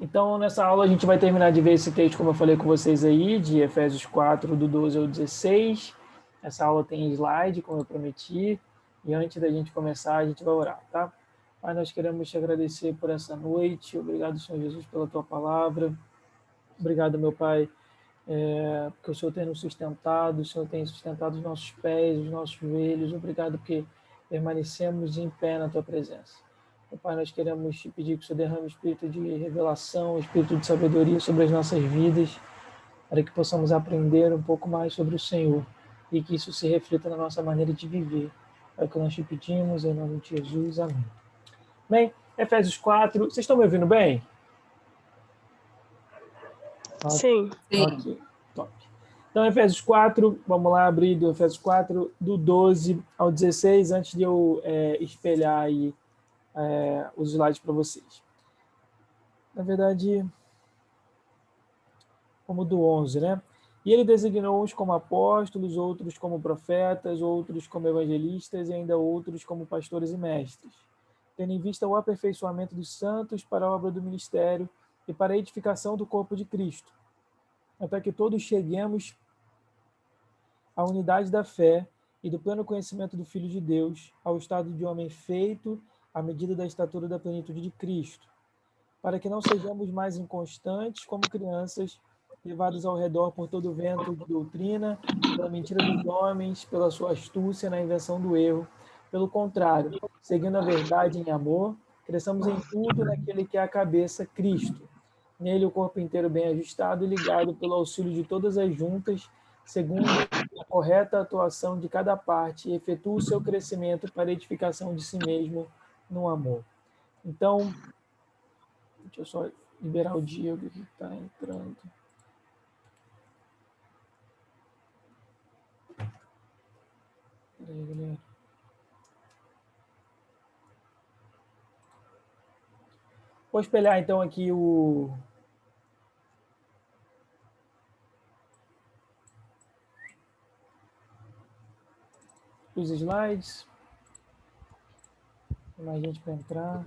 Então, nessa aula, a gente vai terminar de ver esse texto, como eu falei com vocês aí, de Efésios 4, do 12 ao 16. Essa aula tem slide, como eu prometi. E antes da gente começar, a gente vai orar, tá? Pai, nós queremos te agradecer por essa noite. Obrigado, Senhor Jesus, pela tua palavra. Obrigado, meu Pai, porque o Senhor tem nos sustentado, o Senhor tem sustentado os nossos pés, os nossos joelhos. Obrigado porque permanecemos em pé na tua presença. Meu Pai, nós queremos te pedir que o Senhor derrame espírito de revelação, espírito de sabedoria sobre as nossas vidas, para que possamos aprender um pouco mais sobre o Senhor e que isso se reflita na nossa maneira de viver. É o que nós te pedimos, em nome de Jesus. Amém. Bem, Efésios 4, vocês estão me ouvindo bem? Sim. Ok, top. Então, Efésios 4, vamos lá abrir do Efésios 4, do 12 ao 16, antes de eu espelhar aí os slides para vocês. Na verdade, como do 11, né? E ele designou uns como apóstolos, outros como profetas, outros como evangelistas e ainda outros como pastores e mestres, tendo em vista o aperfeiçoamento dos santos para a obra do ministério e para a edificação do corpo de Cristo, até que todos cheguemos à unidade da fé e do pleno conhecimento do Filho de Deus, ao estado de homem feito à medida da estatura da plenitude de Cristo, para que não sejamos mais inconstantes como crianças, levados ao redor por todo o vento de doutrina, pela mentira dos homens, pela sua astúcia na invenção do erro. Pelo contrário, seguindo a verdade em amor, cresçamos em tudo naquele que é a cabeça, Cristo. Nele o corpo inteiro bem ajustado e ligado pelo auxílio de todas as juntas, segundo a correta atuação de cada parte, efetua o seu crescimento para a edificação de si mesmo no amor. Então, deixa eu só liberar o Diego que está entrando. Peraí, galera. Vou espelhar então aqui os slides. Tem mais gente para entrar.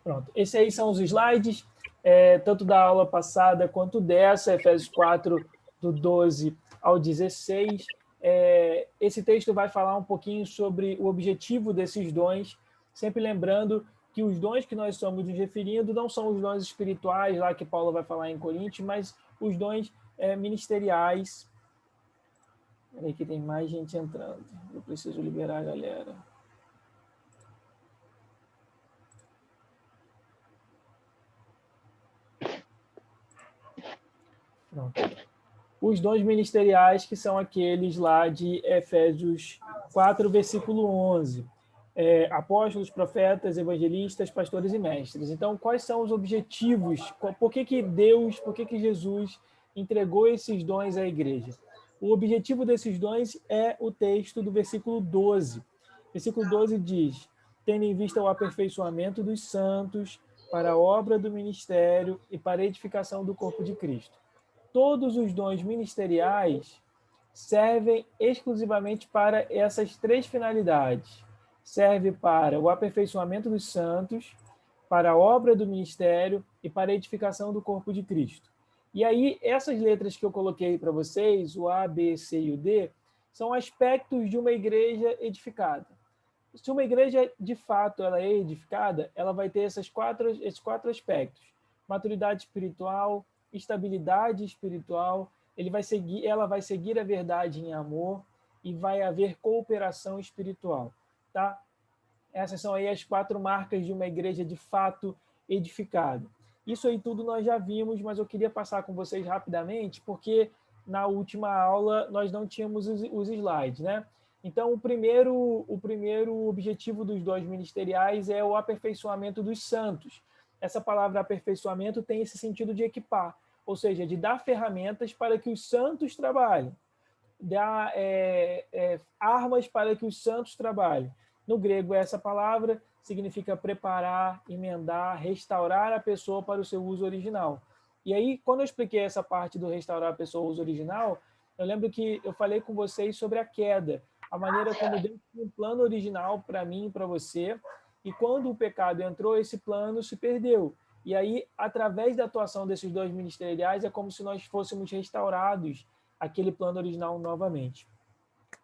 Pronto, esses aí são os slides, tanto da aula passada quanto dessa, Efésios 4, do 12 ao 16. Esse texto vai falar um pouquinho sobre o objetivo desses dons, sempre lembrando que os dons que nós estamos nos referindo não são os dons espirituais, lá que Paulo vai falar em Coríntios, mas os dons ministeriais. Peraí que tem mais gente entrando, eu preciso liberar a galera. Pronto. Os dons ministeriais, que são aqueles lá de Efésios 4, versículo 11. Apóstolos, profetas, evangelistas, pastores e mestres. Então, quais são os objetivos? Por que Deus, por que Jesus entregou esses dons à igreja? O objetivo desses dons é o texto do versículo 12. Versículo 12 diz: tendo em vista o aperfeiçoamento dos santos para a obra do ministério e para a edificação do corpo de Cristo. Todos os dons ministeriais servem exclusivamente para essas três finalidades. Serve para o aperfeiçoamento dos santos, para a obra do ministério e para a edificação do corpo de Cristo. E aí, essas letras que eu coloquei para vocês, o A, B, C e o D, são aspectos de uma igreja edificada. Se uma igreja, de fato, ela é edificada, ela vai ter esses quatro aspectos. Maturidade espiritual, estabilidade espiritual, ela vai seguir a verdade em amor e vai haver cooperação espiritual, tá? Essas são aí as 4 marcas de uma igreja de fato edificada. Isso aí tudo nós já vimos, mas eu queria passar com vocês rapidamente, porque na última aula nós não tínhamos os slides, né? Então, o primeiro objetivo dos dons ministeriais é o aperfeiçoamento dos santos. Essa palavra aperfeiçoamento tem esse sentido de equipar. ou seja, de dar ferramentas para que os santos trabalhem, dar armas para que os santos trabalhem. No grego, essa palavra significa preparar, emendar, restaurar a pessoa para o seu uso original. E aí, quando eu expliquei essa parte do restaurar a pessoa ao uso original, eu lembro que eu falei com vocês sobre a queda, a maneira como Deus tinha um plano original para mim e para você, e quando o pecado entrou, esse plano se perdeu. E aí, através da atuação desses dois ministeriais, é como se nós fôssemos restaurados aquele plano original novamente.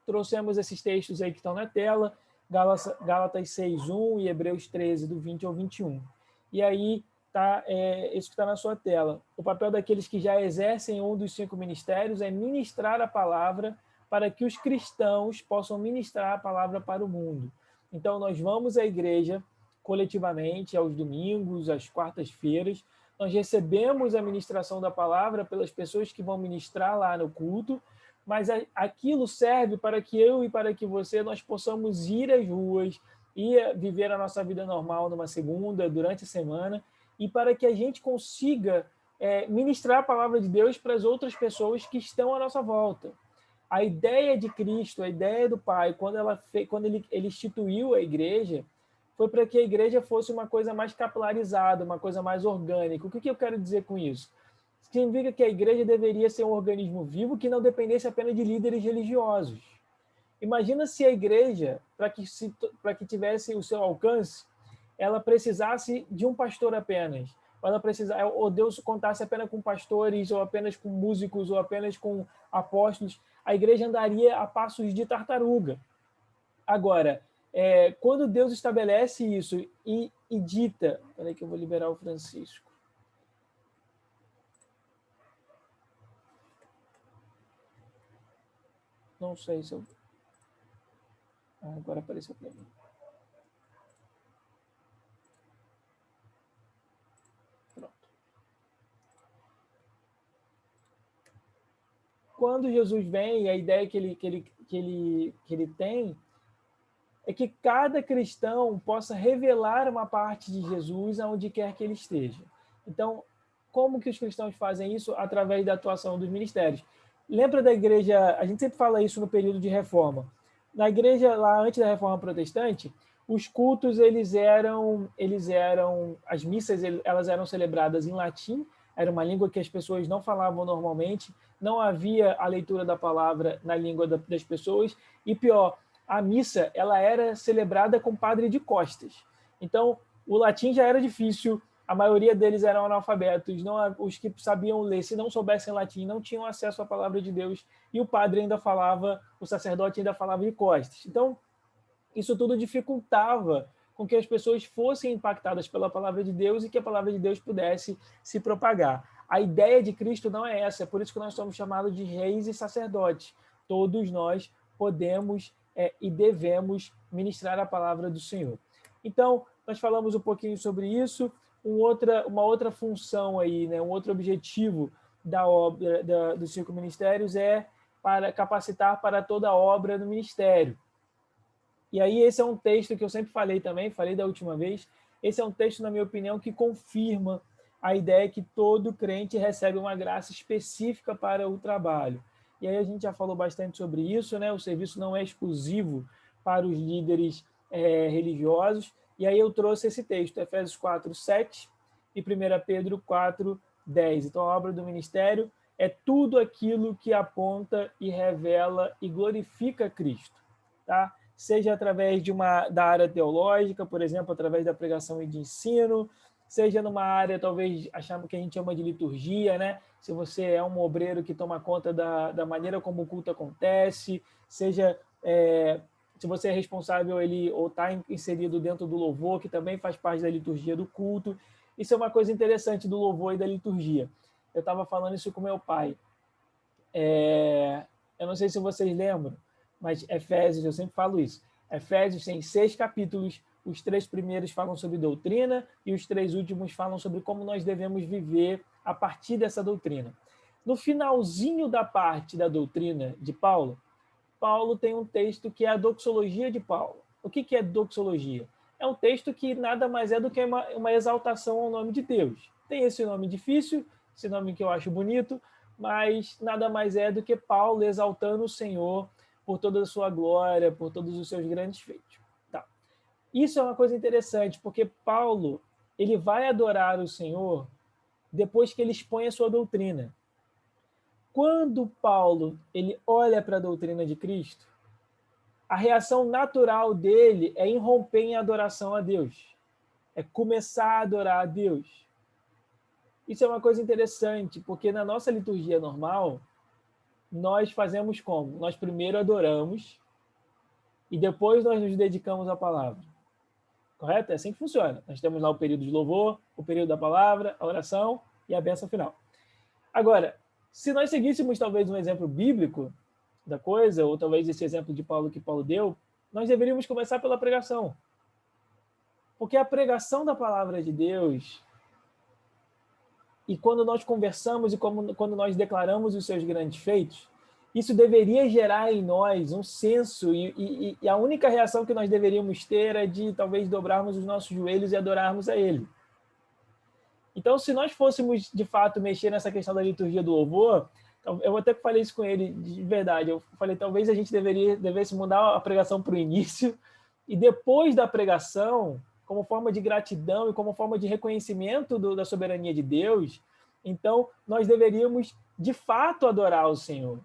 Trouxemos esses textos aí que estão na tela, Gálatas 6:1 e Hebreus 13, do 20 ao 21. E aí está isso que está na sua tela. O papel daqueles que já exercem um dos 5 ministérios é ministrar a palavra para que os cristãos possam ministrar a palavra para o mundo. Então, nós vamos à igreja coletivamente, aos domingos, às quartas-feiras, nós recebemos a ministração da palavra pelas pessoas que vão ministrar lá no culto, mas aquilo serve para que eu e para que você, nós possamos ir às ruas, ir viver a nossa vida normal numa segunda, durante a semana, e para que a gente consiga ministrar a palavra de Deus para as outras pessoas que estão à nossa volta. A ideia de Cristo, a ideia do Pai, quando ele instituiu a igreja, foi para que a igreja fosse uma coisa mais capilarizada, uma coisa mais orgânica. O que eu quero dizer com isso? Significa que a igreja deveria ser um organismo vivo que não dependesse apenas de líderes religiosos. Imagina se a igreja, para que tivesse o seu alcance, ela precisasse de um pastor apenas, ou Deus contasse apenas com pastores, ou apenas com músicos, ou apenas com apóstolos, a igreja andaria a passos de tartaruga. Agora, quando Deus estabelece isso e dita... Peraí que eu vou liberar o Francisco. Não sei se eu... agora apareceu para mim. Pronto. Quando Jesus vem, a ideia que ele tem é que cada cristão possa revelar uma parte de Jesus aonde quer que ele esteja. Então, como que os cristãos fazem isso? Através da atuação dos ministérios. Lembra da igreja, a gente sempre fala isso no período de reforma. Na igreja, lá antes da reforma protestante, os cultos, as missas, elas eram celebradas em latim, era uma língua que as pessoas não falavam normalmente, não havia a leitura da palavra na língua das pessoas, e pior, a missa ela era celebrada com padre de costas. Então, o latim já era difícil, a maioria deles eram analfabetos, os que sabiam ler, se não soubessem latim, não tinham acesso à palavra de Deus, e o padre ainda falava, o sacerdote ainda falava de costas. Então, isso tudo dificultava com que as pessoas fossem impactadas pela palavra de Deus e que a palavra de Deus pudesse se propagar. A ideia de Cristo não é essa, é por isso que nós somos chamados de reis e sacerdotes. Todos nós podemos e devemos ministrar a palavra do Senhor. Então, nós falamos um pouquinho sobre isso. Uma outra função aí, né, um outro objetivo da obra dos 5 ministérios é para capacitar para toda a obra do ministério. E aí esse é um texto que eu sempre falei também, falei da última vez, esse é um texto, na minha opinião, que confirma a ideia que todo crente recebe uma graça específica para o trabalho. E aí a gente já falou bastante sobre isso, né? O serviço não é exclusivo para os líderes religiosos. E aí eu trouxe esse texto, Efésios 4:7 e 1 Pedro 4:10. Então a obra do ministério é tudo aquilo que aponta e revela e glorifica Cristo, tá? Seja através da área teológica, por exemplo, através da pregação e de ensino, seja numa área, talvez, que a gente chama de liturgia, né? Se você é um obreiro que toma conta da maneira como o culto acontece, seja se você é responsável ou está inserido dentro do louvor, que também faz parte da liturgia do culto. Isso é uma coisa interessante do louvor e da liturgia. Eu estava falando isso com meu pai. Eu não sei se vocês lembram, mas Efésios, eu sempre falo isso, Efésios tem 6 capítulos, os 3 primeiros falam sobre doutrina e os 3 últimos falam sobre como nós devemos viver a partir dessa doutrina. No finalzinho da parte da doutrina de Paulo, Paulo tem um texto que é a doxologia de Paulo. O que é doxologia? É um texto que nada mais é do que uma exaltação ao nome de Deus. Tem esse nome difícil, esse nome que eu acho bonito, mas nada mais é do que Paulo exaltando o Senhor por toda a sua glória, por todos os seus grandes feitos. Tá. Isso é uma coisa interessante, porque Paulo ele vai adorar o Senhor depois que ele expõe a sua doutrina. Quando Paulo ele olha para a doutrina de Cristo, a reação natural dele é irromper em adoração a Deus, é começar a adorar a Deus. Isso é uma coisa interessante, porque na nossa liturgia normal, nós fazemos como? Nós primeiro adoramos e depois nós nos dedicamos à palavra. Correto? É assim que funciona. Nós temos lá o período de louvor, o período da palavra, a oração e a bênção final. Agora, se nós seguíssemos talvez um exemplo bíblico da coisa, ou talvez esse exemplo de Paulo que Paulo deu, nós deveríamos começar pela pregação. Porque a pregação da palavra de Deus, e quando nós conversamos e quando nós declaramos os seus grandes feitos, isso deveria gerar em nós um senso, e a única reação que nós deveríamos ter é de talvez dobrarmos os nossos joelhos e adorarmos a Ele. Então, se nós fôssemos, de fato, mexer nessa questão da liturgia do louvor, eu até falei isso com ele de verdade, eu falei, talvez a gente devesse mudar a pregação para o início, e depois da pregação, como forma de gratidão e como forma de reconhecimento da soberania de Deus, então nós deveríamos, de fato, adorar o Senhor.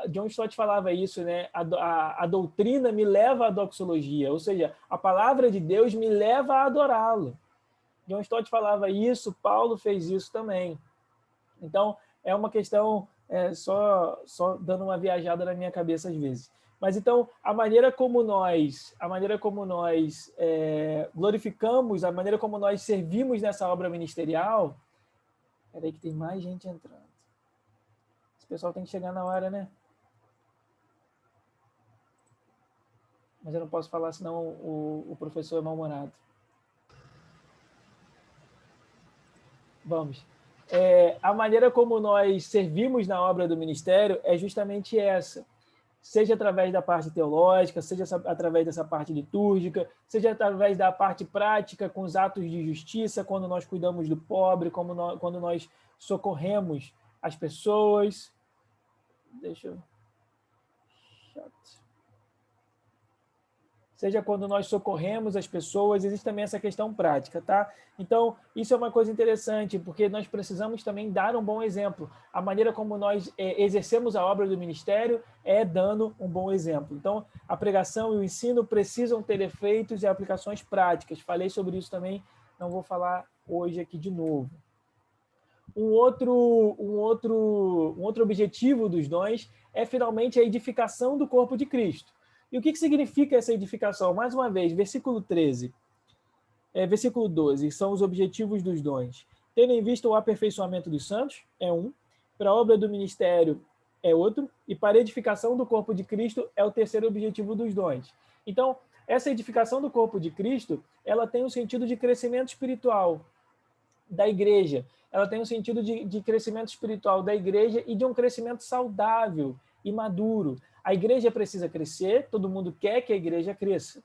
John Stott falava isso, né? A doutrina me leva à doxologia, ou seja, a palavra de Deus me leva a adorá-lo. John Stott falava isso, Paulo fez isso também. Então, é uma questão, só dando uma viajada na minha cabeça às vezes. Mas então, a maneira como nós glorificamos, a maneira como nós servimos nessa obra ministerial... Peraí que tem mais gente entrando. Esse pessoal tem que chegar na hora, né? Mas eu não posso falar, senão o professor é mal-humorado. Vamos. A maneira como nós servimos na obra do ministério é justamente essa. Seja através da parte teológica, seja através dessa parte litúrgica, seja através da parte prática, com os atos de justiça, quando nós cuidamos do pobre, quando nós socorremos as pessoas. Deixa eu... Seja quando nós socorremos as pessoas, existe também essa questão prática, tá? Então, isso é uma coisa interessante, porque nós precisamos também dar um bom exemplo. A maneira como nós exercemos a obra do ministério é dando um bom exemplo. Então, a pregação e o ensino precisam ter efeitos e aplicações práticas. Falei sobre isso também, não vou falar hoje aqui de novo. Um outro objetivo dos dons é, finalmente, a edificação do corpo de Cristo. E o que significa essa edificação? Mais uma vez, versículo 13, versículo 12, são os objetivos dos dons. Tendo em vista o aperfeiçoamento dos santos, é um. Para a obra do ministério, é outro. E para a edificação do corpo de Cristo, é o terceiro objetivo dos dons. Então, essa edificação do corpo de Cristo, ela tem um sentido de crescimento espiritual da igreja. Ela tem um sentido de crescimento espiritual da igreja e de um crescimento saudável e maduro. A igreja precisa crescer, todo mundo quer que a igreja cresça.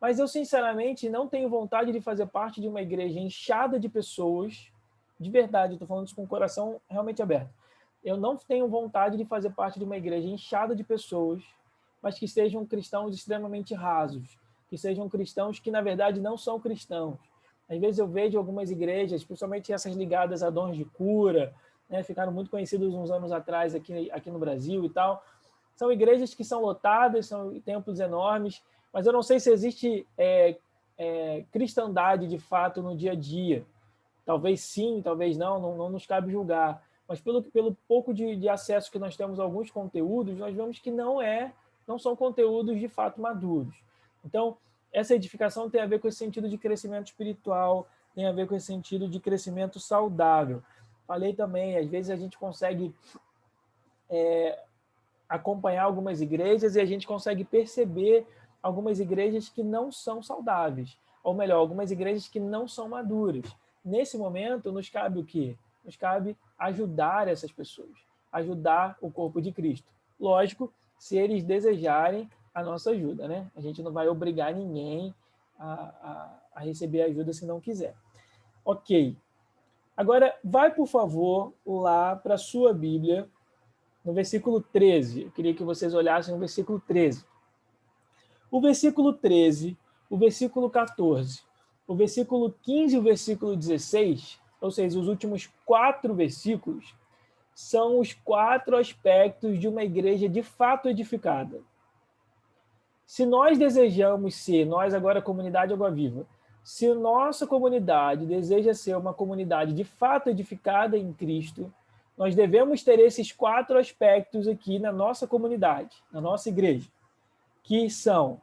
Mas eu, sinceramente, não tenho vontade de fazer parte de uma igreja inchada de pessoas, de verdade, eu estou falando isso com o coração realmente aberto. Eu não tenho vontade de fazer parte de uma igreja inchada de pessoas, mas que sejam cristãos extremamente rasos, que sejam cristãos que, na verdade, não são cristãos. Às vezes eu vejo algumas igrejas, principalmente essas ligadas a dons de cura, né, ficaram muito conhecidos uns anos atrás aqui no Brasil e tal. São igrejas que são lotadas, são templos enormes, mas eu não sei se existe cristandade de fato no dia a dia. Talvez sim, talvez não nos cabe julgar. Mas pelo pouco de acesso que nós temos a alguns conteúdos, nós vemos que não são conteúdos de fato maduros. Então, essa edificação tem a ver com esse sentido de crescimento espiritual, tem a ver com esse sentido de crescimento saudável. Falei também, às vezes a gente consegue acompanhar algumas igrejas e a gente consegue perceber algumas igrejas que não são saudáveis, ou melhor, algumas igrejas que não são maduras. Nesse momento, nos cabe o quê? Nos cabe ajudar essas pessoas, ajudar o corpo de Cristo. Lógico, se eles desejarem a nossa ajuda, né? A gente não vai obrigar ninguém a receber ajuda se não quiser. Ok. Agora, vai, por favor, lá para a sua Bíblia, no versículo 13. Eu queria que vocês olhassem o versículo 13. O versículo 13, o versículo 14, o versículo 15 e o versículo 16, ou seja, os últimos 4 versículos, são os 4 aspectos de uma igreja de fato edificada. Se nós desejamos ser, nós agora, comunidade Água Viva, se nossa comunidade deseja ser uma comunidade de fato edificada em Cristo, nós devemos ter esses 4 aspectos aqui na nossa comunidade, na nossa igreja, que são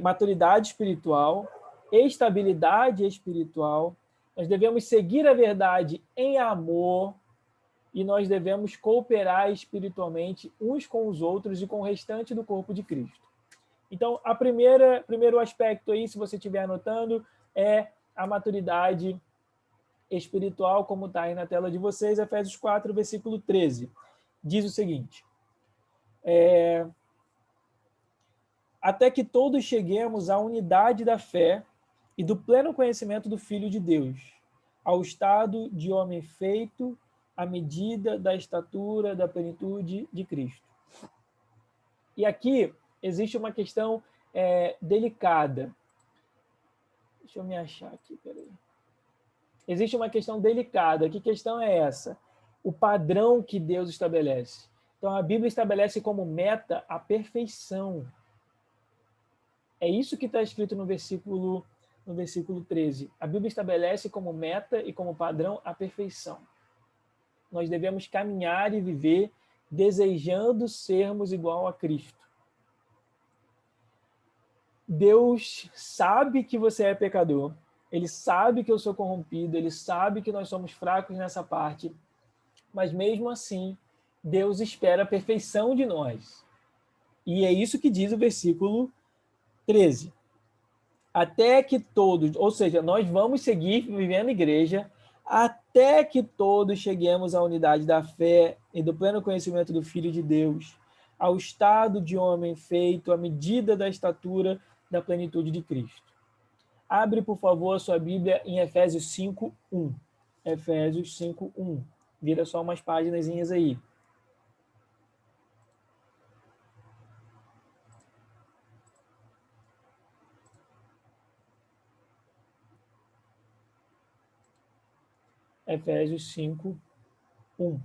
maturidade espiritual, estabilidade espiritual, nós devemos seguir a verdade em amor e nós devemos cooperar espiritualmente uns com os outros e com o restante do corpo de Cristo. Então, primeiro aspecto aí, se você estiver anotando, é a maturidade espiritual, como está aí na tela de vocês, Efésios 4, versículo 13. Diz o seguinte: até que todos cheguemos à unidade da fé e do pleno conhecimento do Filho de Deus, ao estado de homem feito à medida da estatura da plenitude de Cristo. E aqui existe uma questão delicada. Deixa eu me achar aqui, peraí. Existe uma questão delicada. Que questão é essa? O padrão que Deus estabelece. Então, a Bíblia estabelece como meta a perfeição. É isso que está escrito no versículo 13. A Bíblia estabelece como meta e como padrão a perfeição. Nós devemos caminhar e viver desejando sermos igual a Cristo. Deus sabe que você é pecador, Ele sabe que eu sou corrompido, Ele sabe que nós somos fracos nessa parte, mas mesmo assim, Deus espera a perfeição de nós. E é isso que diz o versículo 13. Até que todos, ou seja, nós vamos seguir vivendo igreja até que todos cheguemos à unidade da fé e do pleno conhecimento do Filho de Deus, ao estado de homem feito à medida da estatura da plenitude de Cristo. Abre, por favor, a sua Bíblia em Efésios 5:1. Efésios 5:1. Vira só umas páginas aí. Efésios 5:1.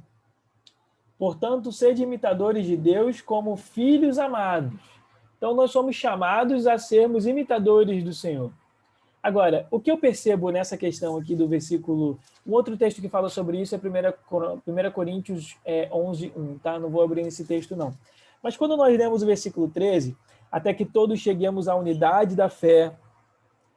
Portanto, sede imitadores de Deus como filhos amados. Então, nós somos chamados a sermos imitadores do Senhor. Agora, o que eu percebo nessa questão aqui do versículo... Um outro texto que fala sobre isso é 1 Coríntios 11:1, tá? Não vou abrir esse texto, não. Mas quando nós lemos o versículo 13, até que todos cheguemos à unidade da fé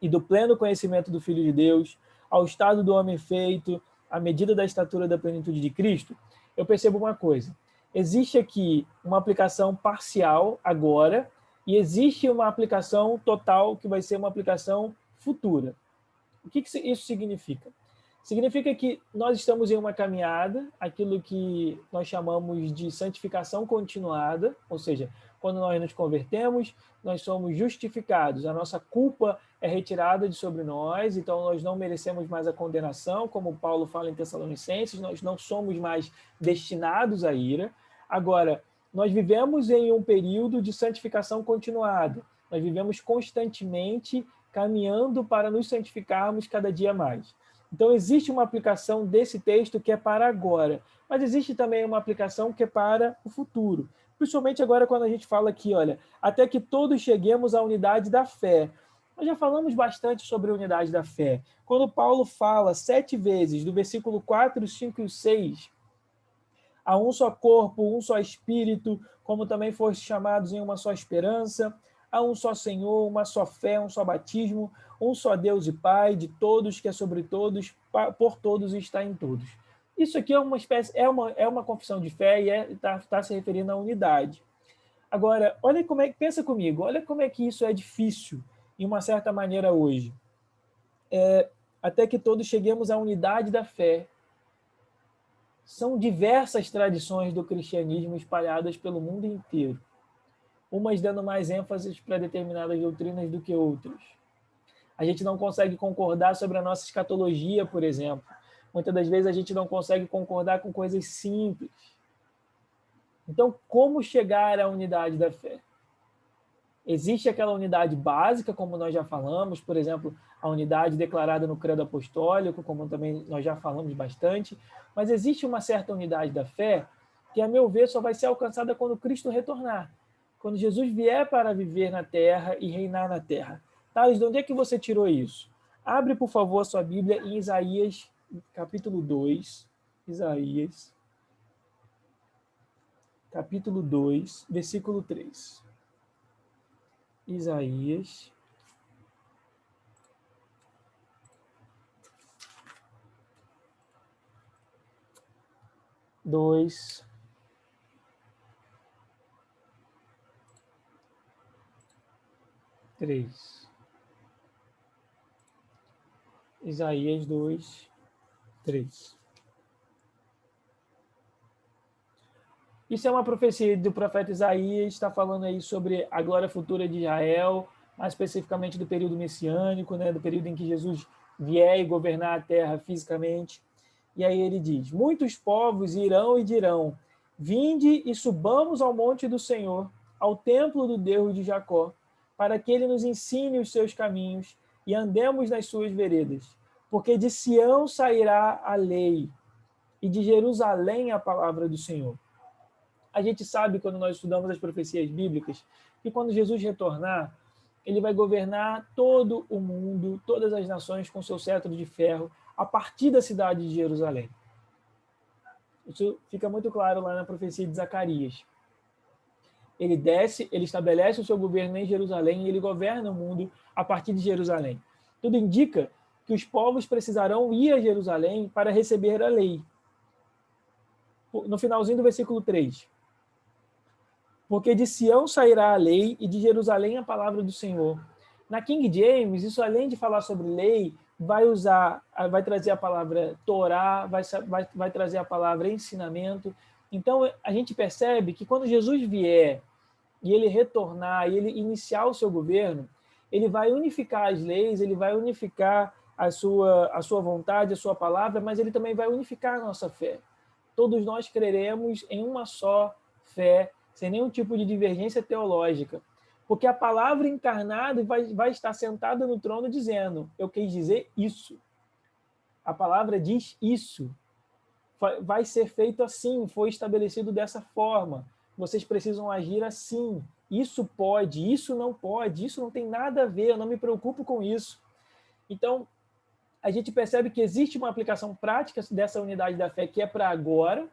e do pleno conhecimento do Filho de Deus, ao estado do homem feito, à medida da estatura da plenitude de Cristo, eu percebo uma coisa. Existe aqui uma aplicação parcial agora e existe uma aplicação total que vai ser uma aplicação futura. O que isso significa? Significa que nós estamos em uma caminhada, aquilo que nós chamamos de santificação continuada, ou seja, quando nós nos convertemos, nós somos justificados, a nossa culpa é retirada de sobre nós, então nós não merecemos mais a condenação, como Paulo fala em Tessalonicenses, nós não somos mais destinados à ira. Agora, nós vivemos em um período de santificação continuada, nós vivemos constantemente caminhando para nos santificarmos cada dia mais. Então, existe uma aplicação desse texto que é para agora, mas existe também uma aplicação que é para o futuro. Principalmente agora quando a gente fala aqui, olha, até que todos cheguemos à unidade da fé. Nós já falamos bastante sobre a unidade da fé. Quando Paulo fala 7 vezes, do versículo 4, 5 e 6, há um só corpo, um só espírito, como também foste chamados em uma só esperança, há um só Senhor, uma só fé, um só batismo, um só Deus e Pai de todos, que é sobre todos, por todos e está em todos. Isso aqui é uma espécie, é uma confissão de fé e está se referindo à unidade. Agora, olha como é, pensa comigo, olha como é que isso é difícil, de uma certa maneira hoje. Até que todos cheguemos à unidade da fé. São diversas tradições do cristianismo espalhadas pelo mundo inteiro, umas dando mais ênfase para determinadas doutrinas do que outras. A gente não consegue concordar sobre a nossa escatologia, por exemplo, Muitas das vezes a gente não consegue concordar com coisas simples. Então, como chegar à unidade da fé? Existe aquela unidade básica, como nós já falamos, por exemplo, a unidade declarada no Credo Apostólico, como também nós já falamos bastante, mas existe uma certa unidade da fé que, a meu ver, só vai ser alcançada quando Cristo retornar, quando Jesus vier para viver na terra e reinar na terra. Thales, de onde é que você tirou isso? Abre, por favor, a sua Bíblia em Isaías, capítulo 2, Isaías, capítulo 2, versículo 3. Isaías 2, 3. Isaías 2, 3. Isso é uma profecia do profeta Isaías, está falando aí sobre a glória futura de Israel, mais especificamente do período messiânico, né, do período em que Jesus vier e governar a terra fisicamente. E aí ele diz: muitos povos irão e dirão: vinde e subamos ao monte do Senhor, ao templo do Deus de Jacó, para que ele nos ensine os seus caminhos e andemos nas suas veredas. Porque de Sião sairá a lei, e de Jerusalém a palavra do Senhor. A gente sabe, quando nós estudamos as profecias bíblicas, que quando Jesus retornar, ele vai governar todo o mundo, todas as nações com seu cetro de ferro, a partir da cidade de Jerusalém. Isso fica muito claro lá na profecia de Zacarias. Ele desce, ele estabelece o seu governo em Jerusalém e ele governa o mundo a partir de Jerusalém. Tudo indica que os povos precisarão ir a Jerusalém para receber a lei. No finalzinho do versículo 3. Porque de Sião sairá a lei e de Jerusalém a palavra do Senhor. Na King James, isso além de falar sobre lei, vai trazer a palavra Torá, vai trazer a palavra ensinamento. Então, a gente percebe que quando Jesus vier e ele retornar e ele iniciar o seu governo, ele vai unificar as leis, ele vai unificar a sua vontade, a sua palavra, mas ele também vai unificar a nossa fé. Todos nós creremos em uma só fé, sem nenhum tipo de divergência teológica. Porque a palavra encarnada vai estar sentada no trono dizendo: eu quis dizer isso. A palavra diz isso. Vai ser feito assim, foi estabelecido dessa forma. Vocês precisam agir assim. Isso pode, isso não pode, isso não tem nada a ver, eu não me preocupo com isso. Então, a gente percebe que existe uma aplicação prática dessa unidade da fé que é para agora,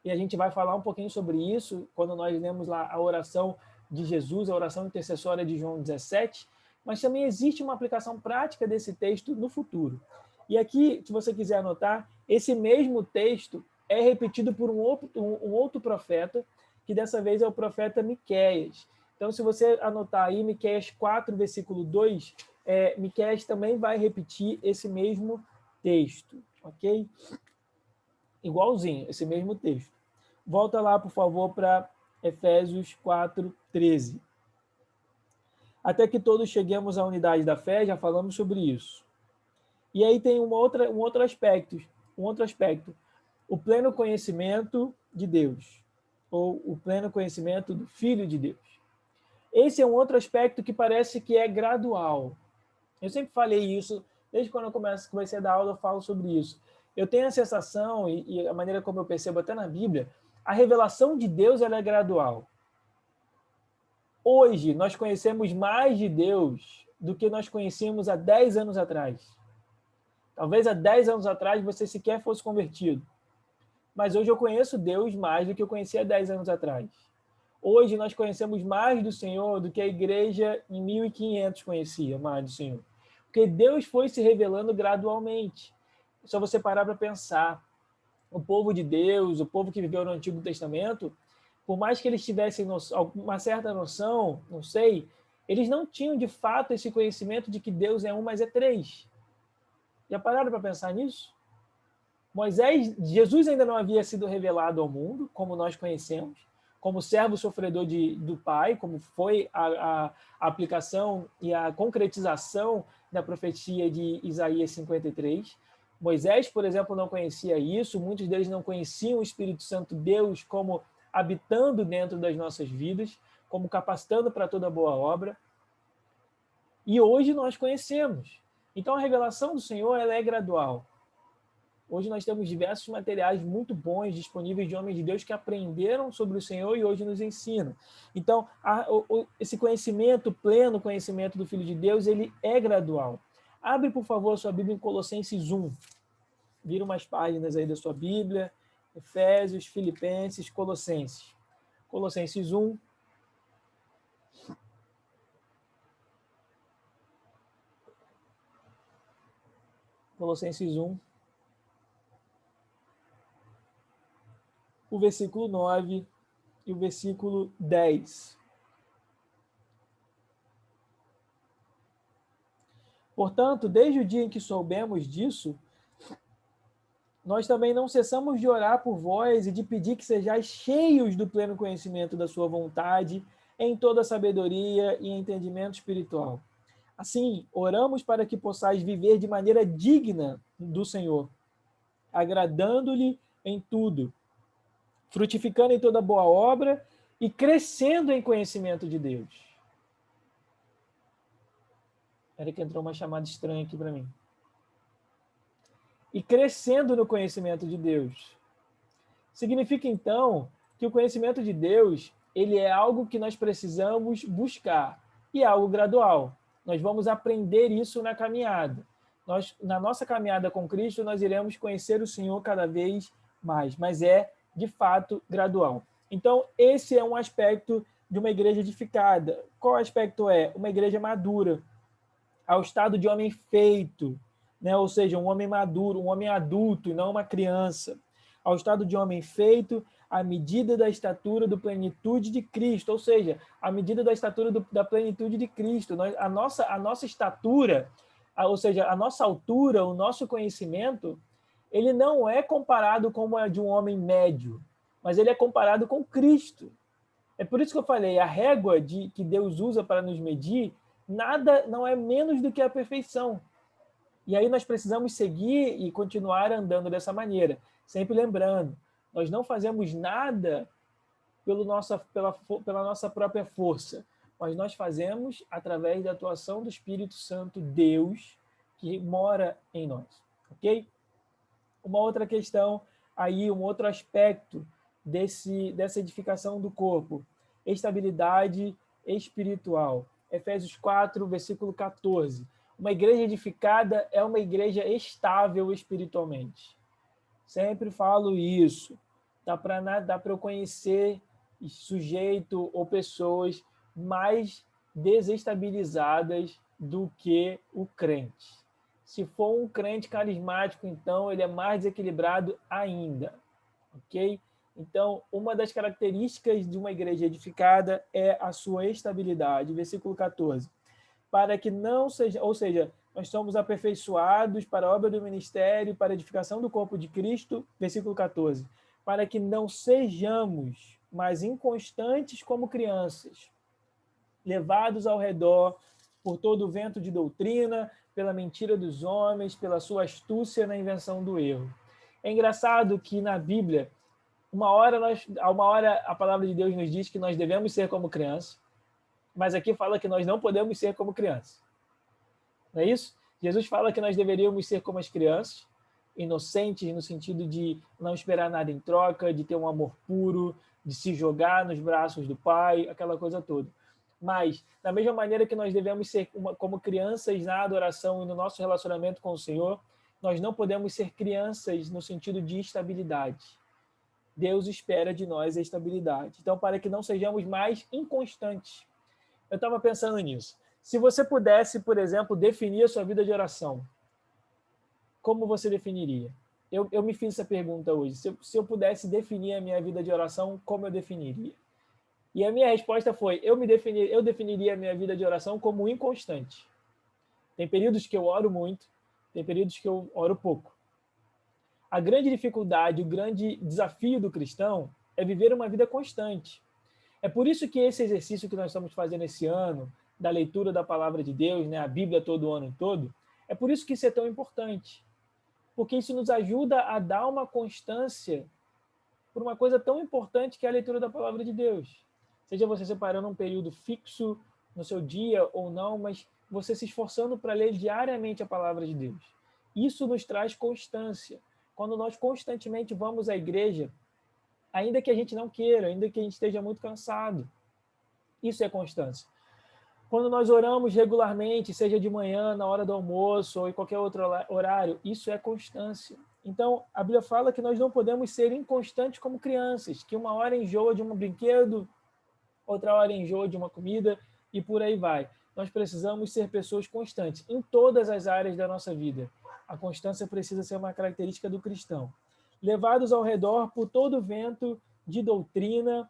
e a gente vai falar um pouquinho sobre isso quando nós lemos lá a oração de Jesus, a oração intercessória de João 17, mas também existe uma aplicação prática desse texto no futuro. E aqui, se você quiser anotar, esse mesmo texto é repetido por um outro profeta, que dessa vez é o profeta Miqueias. Então, se você anotar aí, Miqueias 4, versículo 2, Miqueias também vai repetir esse mesmo texto, ok? Igualzinho, esse mesmo texto. Volta lá, por favor, para Efésios 4, 13. Até que todos cheguemos à unidade da fé, já falamos sobre isso. E aí tem um outro aspecto, o pleno conhecimento de Deus, ou o pleno conhecimento do Filho de Deus. Esse é um outro aspecto que parece que é gradual. Eu sempre falei isso, desde quando eu comecei a dar aula, eu falo sobre isso. Eu tenho a sensação, e a maneira como eu percebo até na Bíblia, a revelação de Deus ela é gradual. Hoje, nós conhecemos mais de Deus do que nós conhecíamos há 10 anos atrás. Talvez há 10 anos atrás você sequer fosse convertido. Mas hoje eu conheço Deus mais do que eu conhecia há 10 anos atrás. Hoje nós conhecemos mais do Senhor do que a igreja em 1500 conhecia mais do Senhor. Porque Deus foi se revelando gradualmente. É só você parar para pensar. O povo de Deus, o povo que viveu no Antigo Testamento, por mais que eles tivessem uma certa noção, não sei, eles não tinham de fato esse conhecimento de que Deus é um, mas é três. Já pararam para pensar nisso? Jesus ainda não havia sido revelado ao mundo, como nós conhecemos, como servo sofredor do Pai, como foi a aplicação e a concretização da profecia de Isaías 53. Moisés, por exemplo, não conhecia isso, muitos deles não conheciam o Espírito Santo, Deus, como habitando dentro das nossas vidas, como capacitando para toda boa obra. E hoje nós conhecemos. Então a revelação do Senhor, ela é gradual. Hoje nós temos diversos materiais muito bons disponíveis de homens de Deus que aprenderam sobre o Senhor e hoje nos ensinam. Então, esse conhecimento, pleno conhecimento do Filho de Deus, ele é gradual. Abre, por favor, a sua Bíblia em Colossenses 1. Vira umas páginas aí da sua Bíblia. Efésios, Filipenses, Colossenses. Colossenses 1. Colossenses 1. O versículo 9 e o versículo 10. Portanto, desde o dia em que soubemos disso, nós também não cessamos de orar por vós e de pedir que sejais cheios do pleno conhecimento da sua vontade, em toda sabedoria e entendimento espiritual. Assim, oramos para que possais viver de maneira digna do Senhor, agradando-lhe em tudo, frutificando em toda boa obra e crescendo em conhecimento de Deus. Espera que entrou uma chamada estranha aqui para mim. E crescendo no conhecimento de Deus. Significa, então, que o conhecimento de Deus, ele é algo que nós precisamos buscar, e é algo gradual. Nós vamos aprender isso na caminhada. Na nossa caminhada com Cristo, nós iremos conhecer o Senhor cada vez mais, mas é, de fato, gradual. Então, esse é um aspecto de uma igreja edificada. Qual aspecto é? Uma igreja madura, ao estado de homem feito, né? Ou seja, um homem maduro, um homem adulto, e não uma criança. Ao estado de homem feito, à medida da estatura do plenitude de Cristo, ou seja, à medida da estatura da plenitude de Cristo. A nossa estatura, ou seja, a nossa altura, o nosso conhecimento, ele não é comparado com a de um homem médio, mas ele é comparado com Cristo. É por isso que eu falei, a régua que Deus usa para nos medir, nada não é menos do que a perfeição. E aí nós precisamos seguir e continuar andando dessa maneira. Sempre lembrando, nós não fazemos nada pela nossa própria força, mas nós fazemos através da atuação do Espírito Santo, Deus, que mora em nós. Ok? Uma outra questão, aí, um outro aspecto dessa edificação do corpo, estabilidade espiritual. Efésios 4, versículo 14. Uma igreja edificada é uma igreja estável espiritualmente. Sempre falo isso. Dá para eu conhecer sujeito ou pessoas mais desestabilizadas do que o crente. Se for um crente carismático, então ele é mais desequilibrado ainda. Ok? Então, uma das características de uma igreja edificada é a sua estabilidade. Versículo 14. Para que não seja, ou seja, nós somos aperfeiçoados para a obra do ministério, para a edificação do corpo de Cristo, versículo 14. Para que não sejamos mais inconstantes como crianças, levados ao redor por todo o vento de doutrina, pela mentira dos homens, pela sua astúcia na invenção do erro. É engraçado que na Bíblia, uma hora a palavra de Deus nos diz que nós devemos ser como crianças, mas aqui fala que nós não podemos ser como crianças. Não é isso? Jesus fala que nós deveríamos ser como as crianças, inocentes no sentido de não esperar nada em troca, de ter um amor puro, de se jogar nos braços do Pai, aquela coisa toda. Mas, da mesma maneira que nós devemos ser como crianças na adoração e no nosso relacionamento com o Senhor, nós não podemos ser crianças no sentido de estabilidade. Deus espera de nós a estabilidade. Então, para que não sejamos mais inconstantes. Eu estava pensando nisso. Se você pudesse, por exemplo, definir a sua vida de oração, como você definiria? Eu me fiz essa pergunta hoje. Se eu pudesse definir a minha vida de oração, como eu definiria? E a minha resposta foi, eu definiria a minha vida de oração como inconstante. Tem períodos que eu oro muito, tem períodos que eu oro pouco. A grande dificuldade, o grande desafio do cristão é viver uma vida constante. É por isso que esse exercício que nós estamos fazendo esse ano, da leitura da palavra de Deus, né, a Bíblia todo ano todo, é por isso que isso é tão importante. porque isso nos ajuda a dar uma constância por uma coisa tão importante que é a leitura da palavra de Deus. Seja você separando um período fixo no seu dia ou não, mas você se esforçando para ler diariamente a palavra de Deus. Isso nos traz constância. Quando nós constantemente vamos à igreja, ainda que a gente não queira, ainda que a gente esteja muito cansado, isso é constância. Quando nós oramos regularmente, seja de manhã, na hora do almoço ou em qualquer outro horário, isso é constância. Então, a Bíblia fala que nós não podemos ser inconstantes como crianças, que uma hora enjoa de um brinquedo, outra hora enjoa de uma comida e por aí vai. Nós precisamos ser pessoas constantes em todas as áreas da nossa vida. A constância precisa ser uma característica do cristão. Levados ao redor por todo vento de doutrina,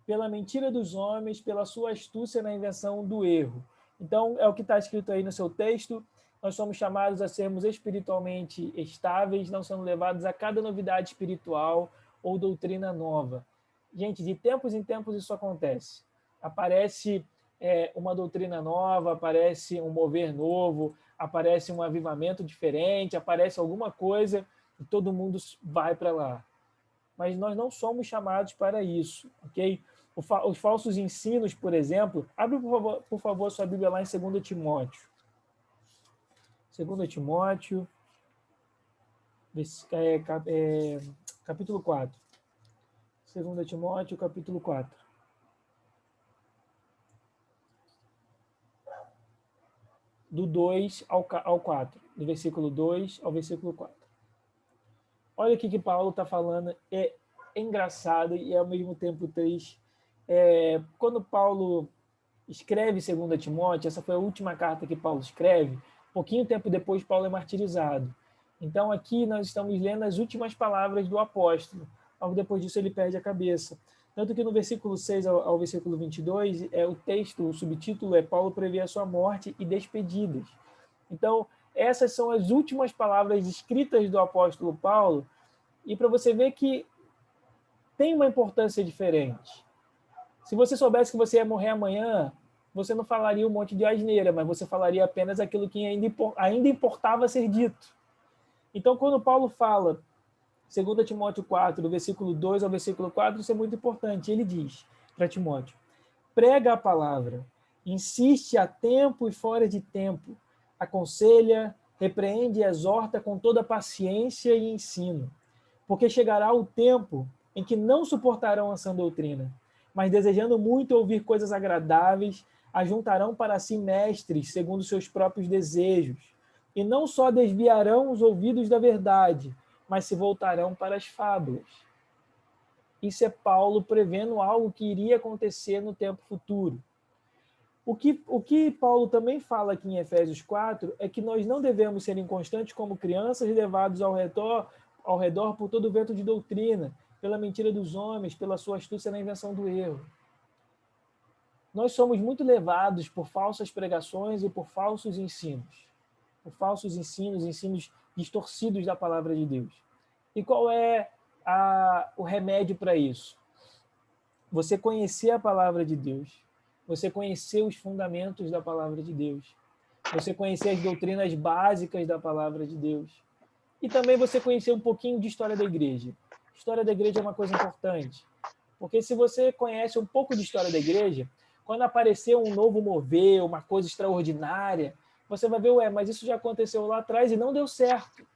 pela mentira dos homens, pela sua astúcia na invenção do erro. Então, é o que está escrito aí no seu texto. Nós somos chamados a sermos espiritualmente estáveis, não sendo levados a cada novidade espiritual ou doutrina nova. Gente, de tempos em tempos isso acontece. Aparece uma doutrina nova, aparece um mover novo, aparece um avivamento diferente, aparece alguma coisa e todo mundo vai para lá. Mas nós não somos chamados para isso, ok? Os falsos ensinos, por exemplo, abre, por favor, sua Bíblia lá em 2 Timóteo. 2 Timóteo, capítulo 4. 2 Timóteo, capítulo 4. Do 2 ao 4. Do versículo 2 ao versículo 4. Olha o que Paulo está falando. É engraçado e, ao mesmo tempo, triste. Quando Paulo escreve 2 Timóteo, essa foi a última carta que Paulo escreve, pouquinho tempo depois Paulo é martirizado. Então aqui nós estamos lendo as últimas palavras do apóstolo. Logo depois disso ele perde a cabeça. Tanto que no versículo 6 ao versículo 22, o texto, o subtítulo é Paulo prevê a sua morte e despedidas. Então essas são as últimas palavras escritas do apóstolo Paulo, e para você ver que tem uma importância diferente. Se você soubesse que você ia morrer amanhã, você não falaria um monte de asneira, mas você falaria apenas aquilo que ainda importava ser dito. Então, quando Paulo fala, 2 Timóteo 4, do versículo 2 ao versículo 4, isso é muito importante. Ele diz para Timóteo: prega a palavra, insiste a tempo e fora de tempo, aconselha, repreende e exorta com toda paciência e ensino, porque chegará o tempo em que não suportarão a sã doutrina, mas desejando muito ouvir coisas agradáveis, ajuntarão para si mestres segundo seus próprios desejos, e não só desviarão os ouvidos da verdade, mas se voltarão para as fábulas. Isso é Paulo prevendo algo que iria acontecer no tempo futuro. O que Paulo também fala aqui em Efésios 4 é que nós não devemos ser inconstantes como crianças levados ao redor por todo vento de doutrina, pela mentira dos homens, pela sua astúcia na invenção do erro. Nós somos muito levados por falsas pregações e por falsos ensinos. Por falsos ensinos distorcidos da palavra de Deus. E qual é o remédio para isso? Você conhecer a palavra de Deus. Você conhecer os fundamentos da palavra de Deus. Você conhecer as doutrinas básicas da palavra de Deus. E também você conhecer um pouquinho de história da igreja. História da igreja é uma coisa importante. Porque se você conhece um pouco de história da igreja, quando aparecer um novo mover, uma coisa extraordinária, você vai ver, mas isso já aconteceu lá atrás e não deu certo.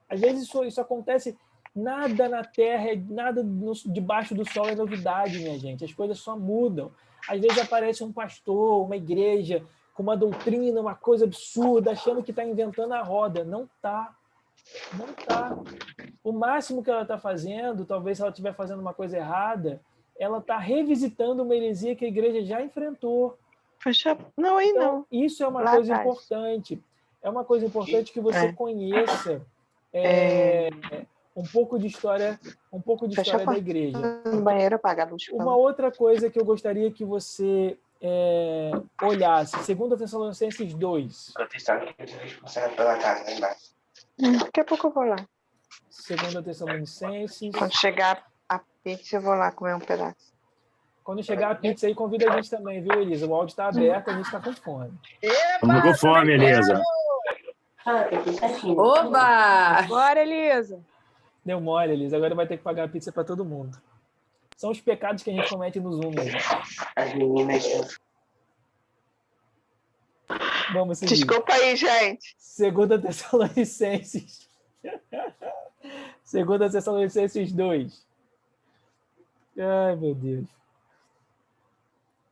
Às vezes isso acontece, nada na terra, nada debaixo do sol é novidade, minha gente. As coisas só mudam. Às vezes aparece um pastor, uma igreja, com uma doutrina, uma coisa absurda, achando que está inventando a roda. Não está. Não está. O máximo que ela está fazendo, talvez se ela estiver fazendo uma coisa errada, ela está revisitando uma heresia que a igreja já enfrentou. Não, aí então, não. Isso é uma Lá coisa atrás. importante. É uma coisa importante que você conheça um pouco de história, da igreja. No banheiro, apaga a luz. Uma outra coisa que eu gostaria que você olhasse, 2 Tessalonicenses 2. Pela casa, lá embaixo. Daqui a pouco eu vou lá. 2 Tessalonicenses. Quando chegar a pizza, eu vou lá comer um pedaço. Quando chegar a pizza aí, convida a gente também, viu, Elisa? O áudio está aberto, a gente está com fome. Estamos com fome, Elisa. Ah, tem que ir certinho. Oba! Bora, Elisa. Deu mole, Elisa. Agora vai ter que pagar a pizza para todo mundo. São os pecados que a gente comete no Zoom, minha gente. As meninas. Vamos seguir. Desculpa aí, gente. 2 Tessalonicenses. 2 Tessalonicenses 2. Ai, meu Deus.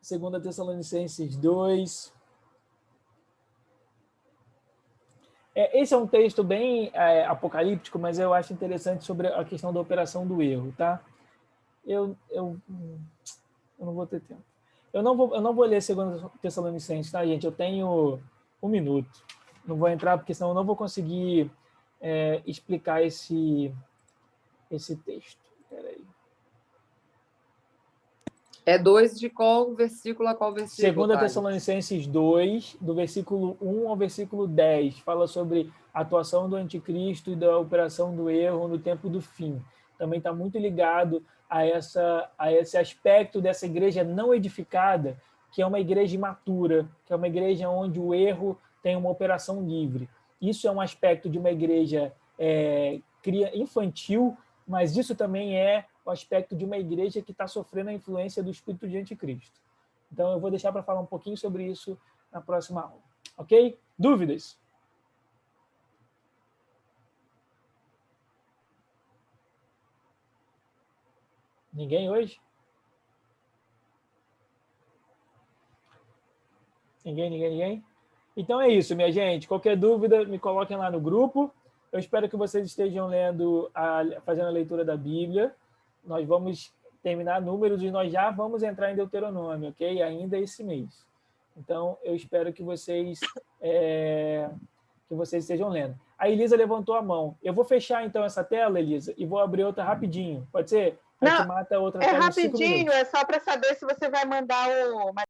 2 Tessalonicenses 2. Esse é um texto bem apocalíptico, mas eu acho interessante sobre a questão da operação do erro, tá? Eu não vou ter tempo. Eu não vou ler 2 Tessalonicenses, tá, gente? Eu tenho 1 minuto. Não vou entrar, porque senão eu não vou conseguir explicar esse texto. Peraí. É 2 de qual versículo a qual versículo? 2 Tessalonicenses 2, do versículo 1 ao versículo 10, fala sobre a atuação do anticristo e da operação do erro no tempo do fim. Também está muito ligado a esse aspecto dessa igreja não edificada, que é uma igreja imatura, que é uma igreja onde o erro tem uma operação livre. Isso é um aspecto de uma igreja infantil, mas isso também é o aspecto de uma igreja que está sofrendo a influência do espírito de anticristo. Então, eu vou deixar para falar um pouquinho sobre isso na próxima aula. Ok? Dúvidas? Ninguém hoje? Ninguém? Então é isso, minha gente. Qualquer dúvida, me coloquem lá no grupo. Eu espero que vocês estejam fazendo a leitura da Bíblia. Nós vamos terminar Números e nós já vamos entrar em Deuteronômio, ok? Ainda esse mês. Então, eu espero que vocês estejam lendo. A Elisa levantou a mão. Eu vou fechar, então, essa tela, Elisa, e vou abrir outra rapidinho. Pode ser? A gente mata a outra tela em 5 minutos. Rapidinho, é só para saber se você vai mandar o